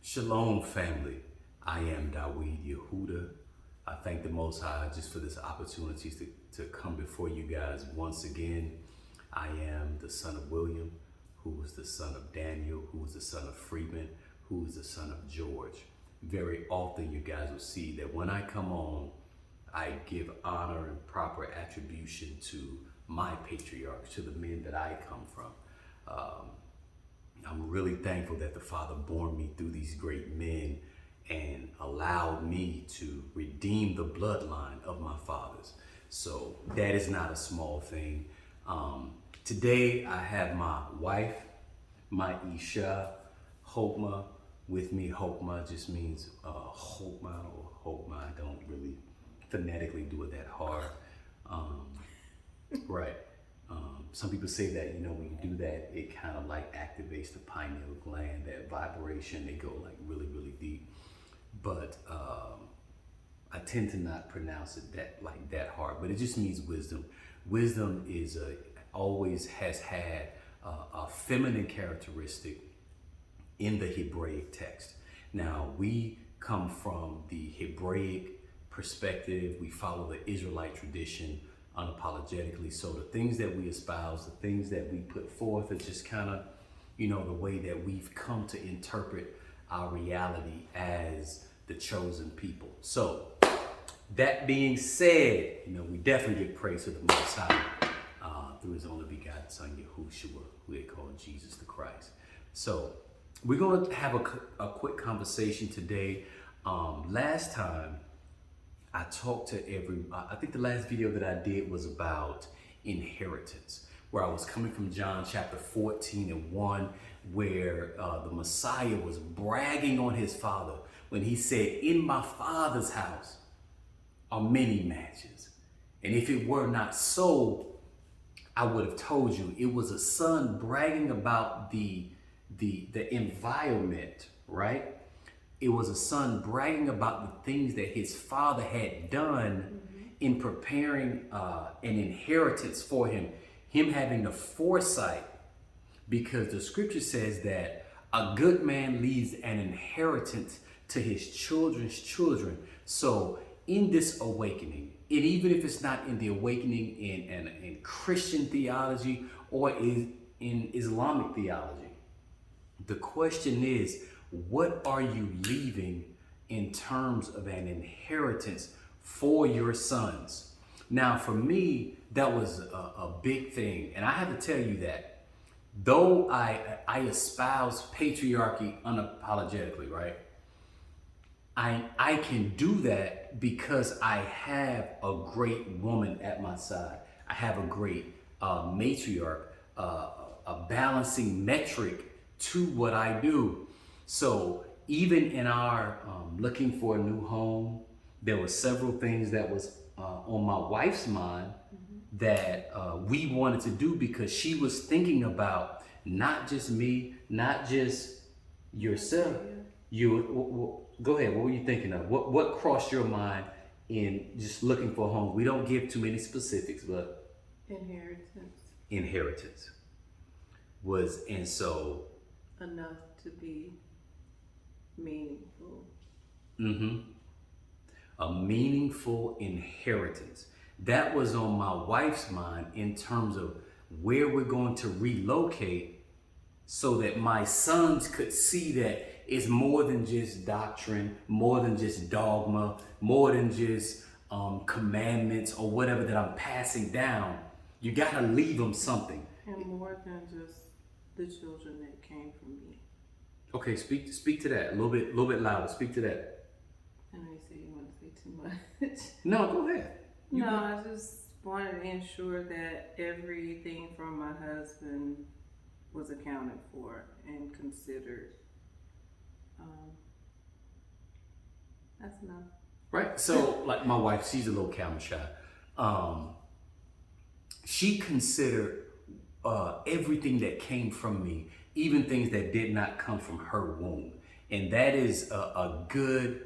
Shalom, family. I am Dawid Yehuda. I thank the Most High just for this opportunity to come before you guys once again. I am the son of William, who was the son of Daniel, who was the son of Freeman, who was the son of George. Very often you guys will see that when I come on, I give honor and proper attribution to my patriarchs, to the men that I come from. I'm really thankful that the Father born me through these great men and allowed me to redeem the bloodline of my fathers. So that is not a small thing. Today I have my wife, my Isha, Hokma, with me. Hokma just means Hokma or Hokma. I don't really phonetically do it that hard. Right. Some people say that, when you do that, it kind of like activates the pineal gland, that vibration. They go like really, really deep. But I tend to not pronounce it that hard, but it just means wisdom. Wisdom is always has had a feminine characteristic in the Hebraic text. Now, we come from the Hebraic perspective. We follow the Israelite tradition unapologetically. So the things that we espouse, the things that we put forth, is just kind of, the way that we've come to interpret our reality as the chosen people. So that being said, we definitely give praise to the Most High through his only begotten son, Yahushua, who they call Jesus the Christ. So we're going to have a quick conversation today. Last time, I talked to I think the last video that I did was about inheritance, where I was coming from John chapter 14:1, where the Messiah was bragging on his father when he said, "In my father's house are many mansions. And if it were not so, I would have told you." It was a son bragging about the environment, right? It was a son bragging about the things that his father had done in preparing an inheritance for him having the foresight, because the scripture says that a good man leaves an inheritance to his children's children. So in this awakening, and even if it's not in the awakening in Christian theology or in Islamic theology, the question is, what are you leaving in terms of an inheritance for your sons? Now, for me, that was a big thing. And I have to tell you that though I espouse patriarchy unapologetically, right? I can do that because I have a great woman at my side. I have a great matriarch, a balancing metric to what I do. So even in our looking for a new home, there were several things that was on my wife's mind that we wanted to do, because she was thinking about not just me, not just yourself. Go ahead. What were you thinking of? What crossed your mind in just looking for a home? We don't give too many specifics, but inheritance was, and so enough to be meaningful. A meaningful inheritance. That was on my wife's mind in terms of where we're going to relocate, so that my sons could see that it's more than just doctrine, more than just dogma, more than just commandments or whatever that I'm passing down. You got to leave them something. And more than just the children that came from me. Okay, speak to that a little bit louder. Speak to that. I know you said you want to say too much. No, go ahead. I just wanted to ensure that everything from my husband was accounted for and considered. That's enough. Right. So, like my wife, she's a little camera shy. She considered everything that came from me, even things that did not come from her womb. And that is a good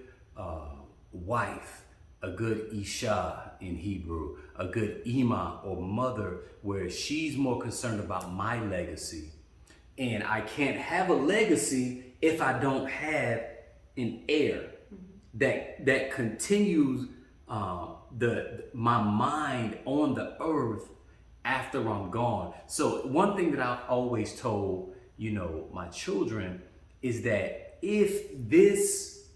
wife, a good Isha in Hebrew, a good Ima or mother, where she's more concerned about my legacy. And I can't have a legacy if I don't have an heir that continues my mind on the earth after I'm gone. So one thing that I've always told, my children is that if this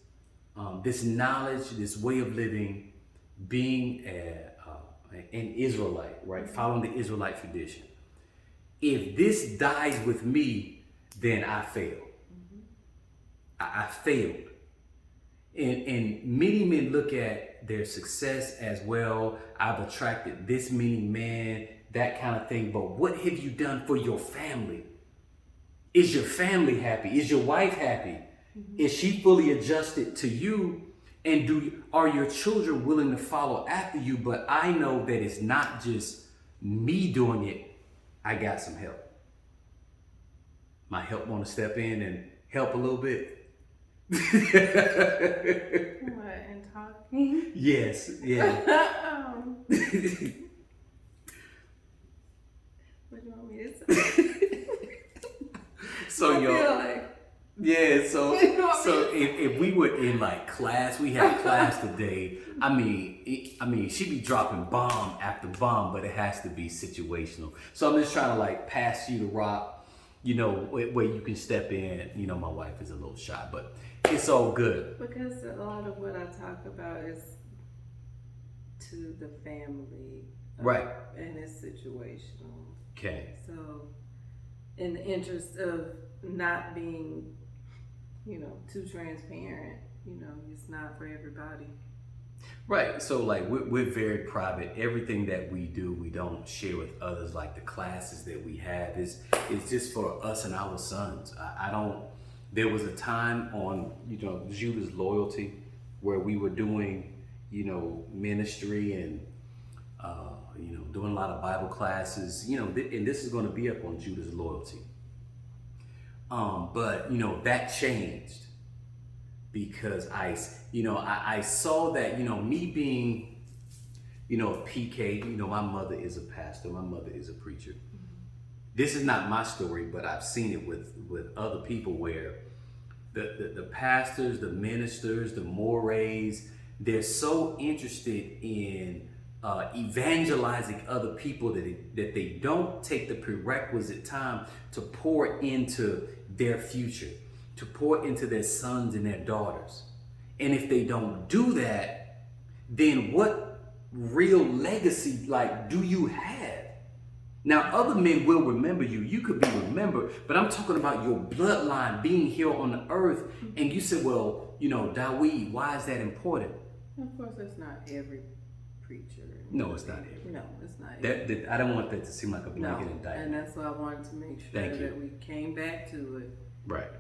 knowledge, this way of living, being an Israelite, right, following the Israelite tradition, if this dies with me, then I failed. I failed. And many men look at their success as, well, I've attracted this many men, that kind of thing. But what have you done for your family? Is your family happy? Is your wife happy? Is she fully adjusted to you? And are your children willing to follow after you? But I know that it's not just me doing it. I got some help. My help want to step in and help a little bit? What, and talking? Yes, yeah. What do you want me to say? So if we were in like class, we had class today. I mean, she be dropping bomb after bomb, but it has to be situational. So I'm just trying to like pass you the rock, where you can step in. My wife is a little shy, but it's all good. Because a lot of what I talk about is to the family, right? And it's situational. Okay. So, in the interest of not being, too transparent, it's not for everybody. Right. So like we're very private. Everything that we do, we don't share with others. Like the classes that we have is just for us and our sons. I don't. There was a time on Judah's Loyalty where we were doing ministry and doing a lot of Bible classes. And this is going to be up on Judah's Loyalty. But that changed because I saw that me being a PK. My mother is a pastor. My mother is a preacher. This is not my story, but I've seen it with other people where the pastors, the ministers, the mores, they're so interested in evangelizing other people that they don't take the prerequisite time to pour into their future, to pour into their sons and their daughters. And if they don't do that, then what real legacy do you have? Now, other men will remember you. You could be remembered, but I'm talking about your bloodline being here on the earth. And you said, well, Dawid, why is that important? Of course, it's not every preacher. No, it's not every. No, it's not. I don't want that to seem like a blanket indictment. And that's why I wanted to make sure that we came back to it. Right.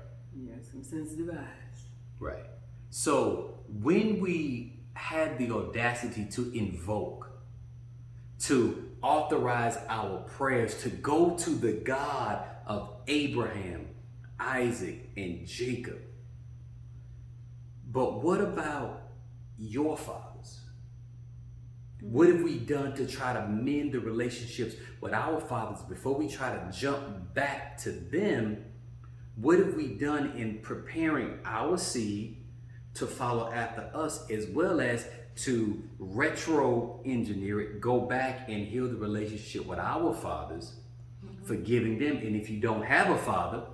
Some sensitive eyes. Right. So when we had the audacity to invoke, to authorize our prayers, to go to the God of Abraham, Isaac, and Jacob. But what about your fathers? What have we done to try to mend the relationships with our fathers before we try to jump back to them? What have we done in preparing our seed to follow after us, as well as to retro engineer it, go back and heal the relationship with our fathers, forgiving them? And if you don't have a father,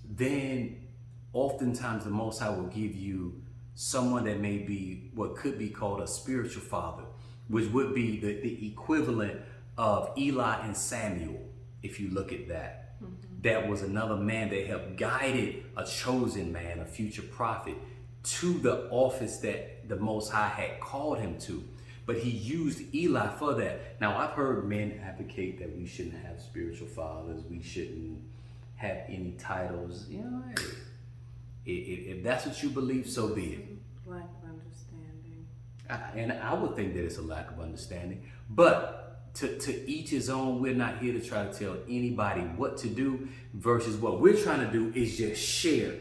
then oftentimes the Most High will give you someone that may be what could be called a spiritual father, which would be the equivalent of Eli and Samuel, if you look at that. That was another man that helped guided a chosen man, a future prophet, to the office that the Most High had called him to. But he used Eli for that. Now, I've heard men advocate that we shouldn't have spiritual fathers. We shouldn't have any titles. If that's what you believe, so be it. Lack of understanding. And I would think that it's a lack of understanding. But to each his own. We're not here to try to tell anybody what to do, versus what we're trying to do is just share.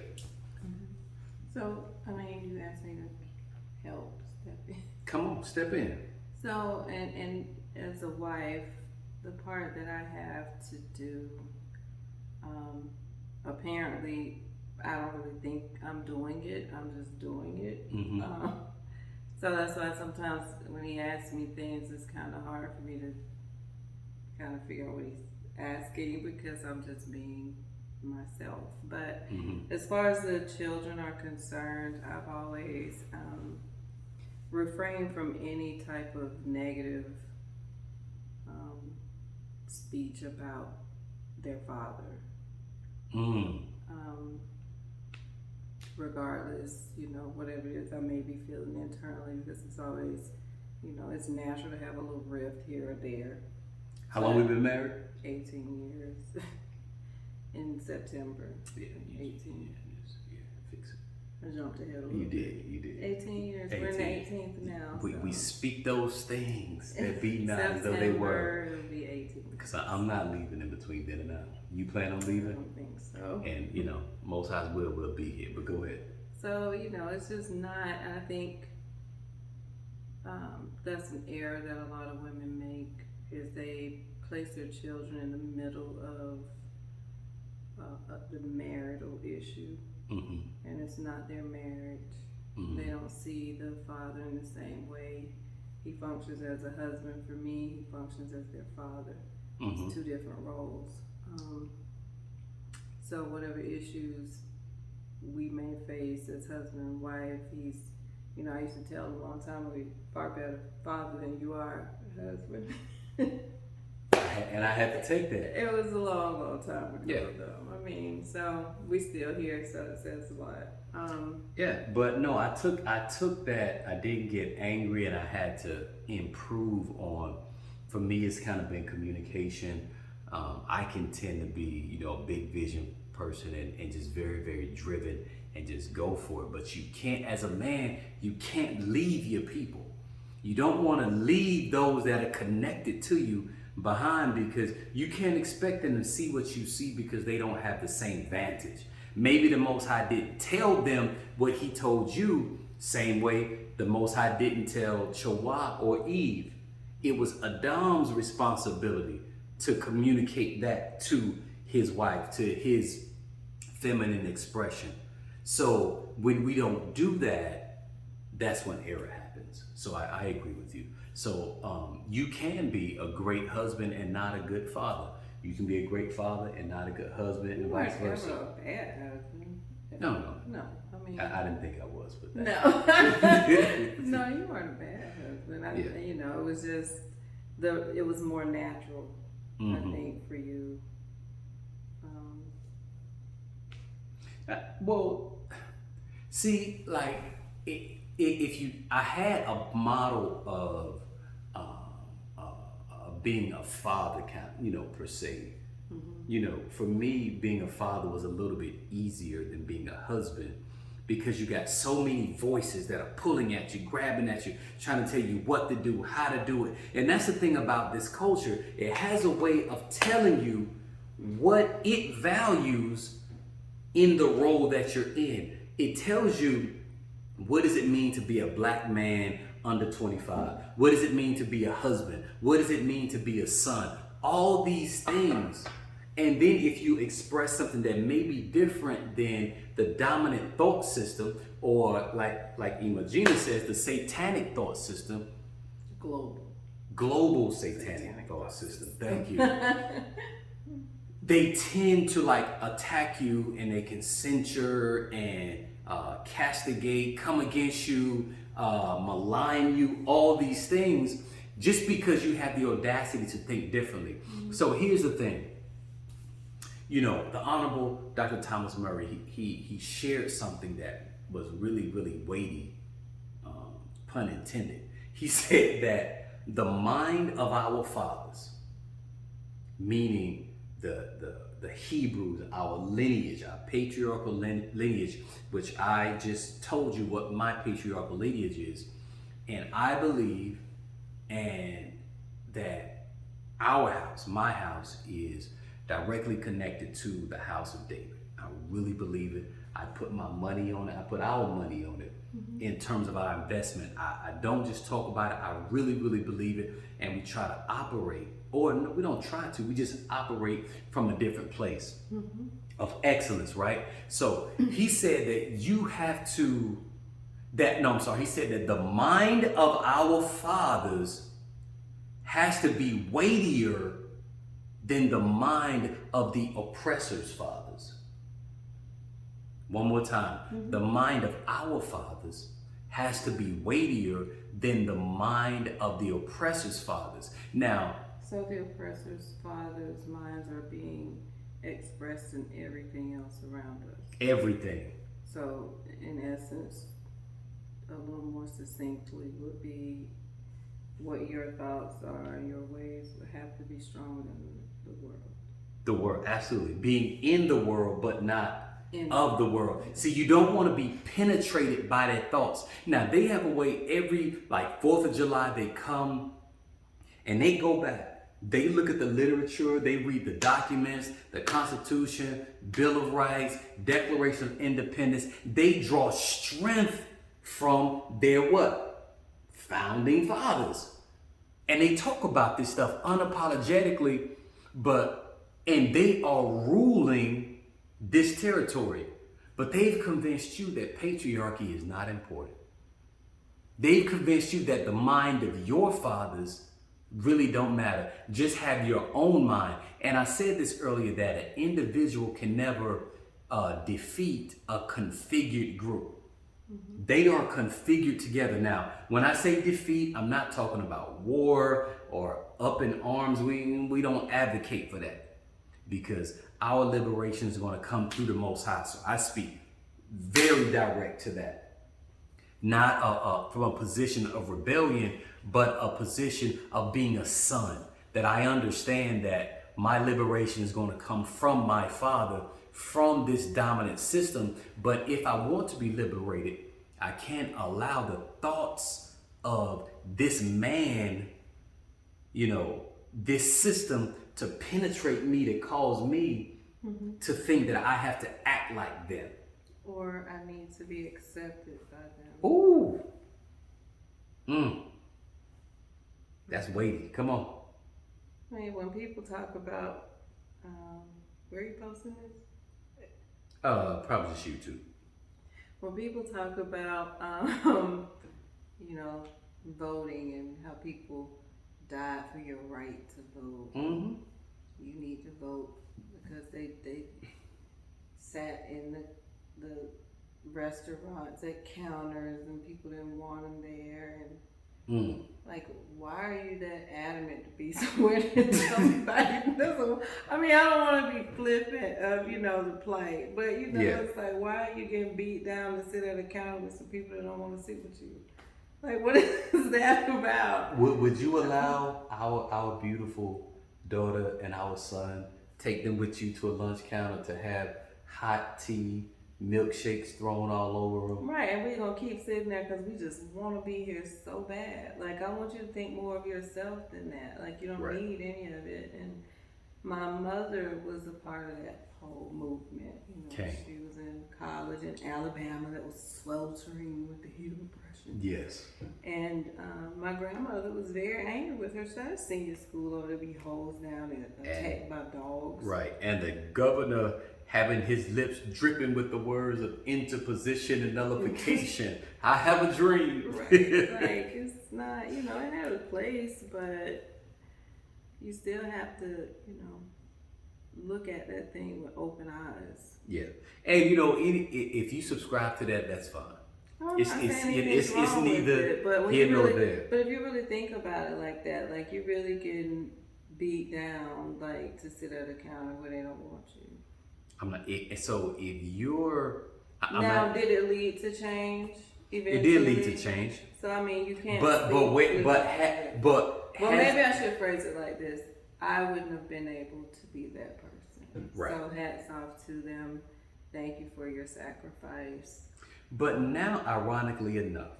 So, you asked me to help step in. Come on, step in. So, and as a wife, the part that I have to do apparently I don't really think I'm doing it. I'm just doing it. Mm-hmm. So that's why sometimes when he asks me things, it's kind of hard for me to kind of figure out what he's asking because I'm just being myself. But as far as the children are concerned, I've always refrained from any type of negative speech about their father. Regardless, whatever it is I may be feeling internally, because it's always, it's natural to have a little rift here or there. How long we been married? 18 years. In September. Yeah, 18. Yeah, fix it. I jumped ahead a little. You bit. did. 18 years. 18. We're in the 18th now. We speak those things that be not as though they were. It'll be 18. Because I'm not leaving in between then and now. You plan on leaving? I don't think so. And most High's will be here. But go ahead. So it's just not. I think that's an error that a lot of women make, is they place their children in the middle of the marital issue, and it's not their marriage. They don't see the father in the same way. He functions as a husband for me. He functions as their father. It's two different roles. So whatever issues we may face as husband and wife, he's, I used to tell him a long time ago, you're far better father than you are husband. And I had to take that. It was a long, long time ago, Yeah. though. I mean, so we still here, so it says a lot. Yeah, but no, I took that. I didn't get angry, and I had to improve on. For me, it's kind of been communication. I can tend to be, a big vision person and just very, very driven and just go for it. But you can't, as a man, you can't leave your people. You don't want to leave those that are connected to you behind, because you can't expect them to see what you see because they don't have the same vantage. Maybe the Most High didn't tell them what he told you, same way the Most High didn't tell Chawah or Eve. It was Adam's responsibility to communicate that to his wife, to his feminine expression. So when we don't do that, that's when error happens. So I agree with you. So you can be a great husband and not a good father. You can be a great father and not a good husband, and vice versa. Never a bad husband. No. I mean, I didn't think I was, but no, no, you weren't a bad husband. It was just it was more natural, I think, for you. Well, see, like I had a model of being a father, per se. For me, being a father was a little bit easier than being a husband, because you got so many voices that are pulling at you, grabbing at you, trying to tell you what to do, how to do it. And that's the thing about this culture. It has a way of telling you what it values in the role that you're in. It tells you, what does it mean to be a black man under 25? What does it mean to be a husband? What does it mean to be a son? All these things. And then if you express something that may be different than the dominant thought system, or like Imagina says, the satanic thought system. Global satanic thought system. Thank you. They tend to attack you, and they can censure and castigate, come against you, malign you, all these things, just because you have the audacity to think differently. So here's the thing. The Honorable Dr. Thomas Murray, he shared something that was really, really weighty, pun intended. He said that the mind of our fathers, meaning the Hebrews, our lineage, our patriarchal lineage, which I just told you what my patriarchal lineage is. And I believe that our house, my house, is directly connected to the house of David. I really believe it. I put my money on it. I put our money on it in terms of our investment. I don't just talk about it. I really, really believe it. And we try to operate, or no, we don't try to. We just operate from a different place. Of excellence, right? So he said that you have to, he said that the mind of our fathers has to be weightier than the mind of the oppressor's fathers. One more time. The mind of our fathers has to be weightier than the mind of the oppressor's fathers. Now, so the oppressor's fathers' minds are being expressed in everything else around us. Everything. So, in essence, a little more succinctly would be what your thoughts are, your ways would have to be stronger than the world. The world, absolutely. Being in the world, but not of the world. See, you don't want to be penetrated by their thoughts. Now, they have a way every, like 4th of July, they come and they go back. They look at the literature, they read the documents, the Constitution, Bill of Rights, Declaration of Independence. They draw strength from their what? Founding fathers. And they talk about this stuff unapologetically, and they are ruling this territory. But they've convinced you that patriarchy is not important. They've convinced you that the mind of your fathers really don't matter. Just have your own mind. And I said this earlier, that an individual can never defeat a configured group. They are configured together. Now, when I say defeat, I'm not talking about war or up in arms. We don't advocate for that, because our liberation is going to come through the Most High. So I speak very direct to that. Not from a position of rebellion, but a position of being a son. That I understand that my liberation is going to come from my father, from this dominant system. But if I want to be liberated, I can't allow the thoughts of this man, this system to penetrate me, to cause me to think that I have to act like them. Or I need to be accepted by them. Ooh. That's weighty. Come on. I mean, when people talk about, where are you posting this? Probably just YouTube. When people talk about, voting and how people died for your right to vote. You need to vote because they sat in the resturants at counters and people didn't want them there, and like, why are you that adamant to be somewhere that somebody doesn't? I mean, I don't want to be flippant of the plight, but it's like, why are you getting beat down to sit at a counter with some people that don't want to sit with you? Like, what is that about? Would you allow our beautiful daughter and our son, take them with you to a lunch counter to have hot tea, milkshakes thrown all over them? Right, and we're going to keep sitting there because we just want to be here so bad. Like, I want you to think more of yourself than that. Like, you don't need any of it. And my mother was a part of that whole movement. She was in college in Alabama that was sweltering with the heat of oppression. Yes. And my grandmother was very angry with her son. Senior school over to be hosed down and attacked by dogs. Right, and the governor having his lips dripping with the words of interposition and nullification. I have a dream. Right, like, it's not, it had a place, but you still have to, look at that thing with open eyes. Yeah, and if you subscribe to that, that's fine. It's neither here nor there. But if you really think about it like that, like, you're really getting beat down, like, to sit at a counter where they don't want you. So if you're did it lead to change? Eventually? It did lead to change. So I mean, you can't. Well, maybe I should phrase it like this: I wouldn't have been able to be that person. Right. So hats off to them. Thank you for your sacrifice. But now, ironically enough,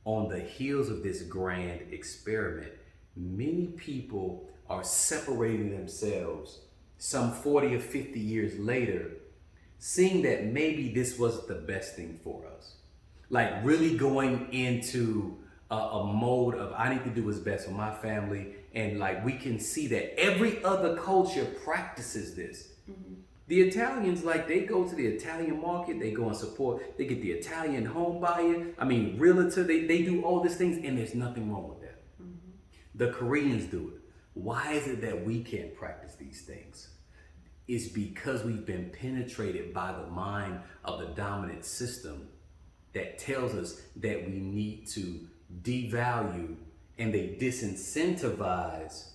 on the heels of this grand experiment, many people are separating themselves some 40 or 50 years later, seeing that maybe this was the best thing for us. Like, really going into a mode of, I need to do what's best for my family. And like, we can see that every other culture practices this. The Italians, like, they go to the Italian market, they go and support, they get the Italian home buyer, realtor, they do all these things, and there's nothing wrong with that. The Koreans do it. Why is it that we can't practice these things? It's because we've been penetrated by the mind of the dominant system that tells us that we need to devalue, and they disincentivize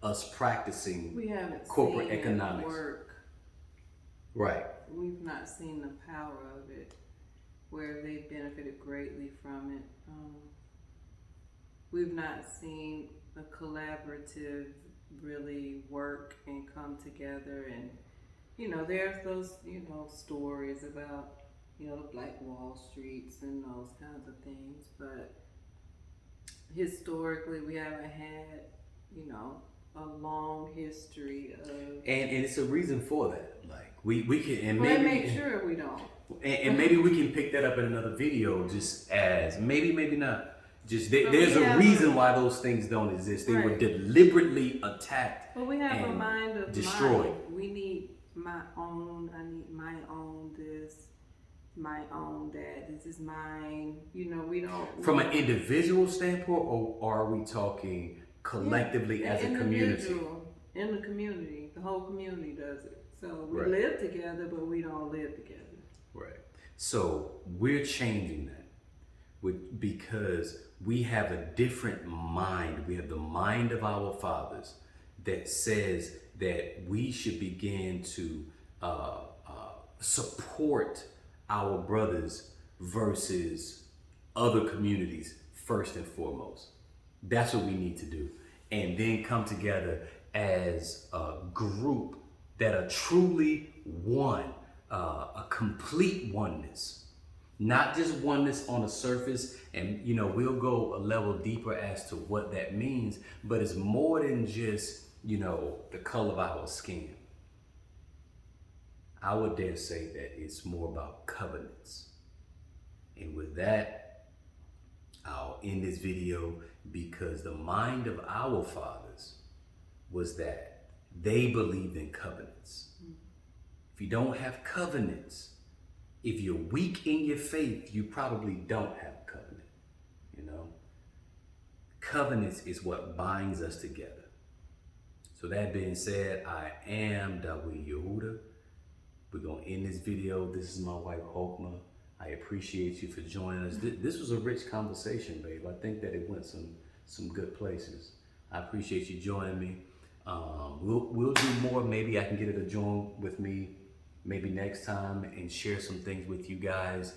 us practicing We haven't corporate seen economics. it work. Right. We've not seen the power of it, where they benefited greatly from it. We've not seen a collaborative really work and come together. And, there's those, stories about, the Black Wall Streets and those kinds of things. But historically, we haven't had, a long history of. And it's a reason for that. Like, we can, and Well, maybe make sure we don't. And maybe we can pick that up in another video, just as maybe not. Just But there's we a have reason why those things don't exist. They were Right. deliberately attacked. But we have a and mind of destroyed. mine. We need my own. I need my own this, my own that. This is mine. We don't. From an individual standpoint, or are we talking collectively as a community? Individual, in the community, the whole community does it. So we Right. live together, but we don't live together. Right. So we're changing that because we have a different mind. We have the mind of our fathers that says that we should begin to support our brothers versus other communities first and foremost. That's what we need to do. And then come together as a group that are truly one, a complete oneness. Not just oneness on the surface, and we'll go a level deeper as to what that means, but it's more than just, the color of our skin. I would dare say that it's more about covenants. And with that, I'll end this video, because the mind of our fathers was that they believed in covenants. If you don't have covenants, if you're weak in your faith, you probably don't have a covenant. Covenants is what binds us together. So that being said, I am Dawi Yehuda. We're going to end this video. This is my wife, Hokma. I appreciate you for joining us. This was a rich conversation, babe. I think that it went some good places. I appreciate you joining me. We'll do more. Maybe I can get her to join with me maybe next time and share some things with you guys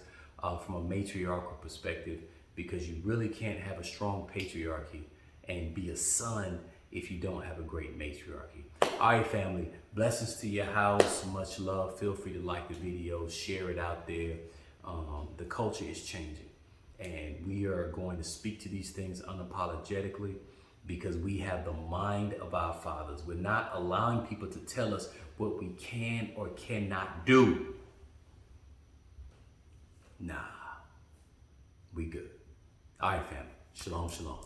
from a matriarchal perspective, because you really can't have a strong patriarchy and be a son if you don't have a great matriarchy. All right, family, blessings to your house. Much love. Feel free to like the video, share it out there. The culture is changing, and we are going to speak to these things unapologetically, because we have the mind of our fathers. We're not allowing people to tell us what we can or cannot do. Nah, we good. All right, family. Shalom, shalom.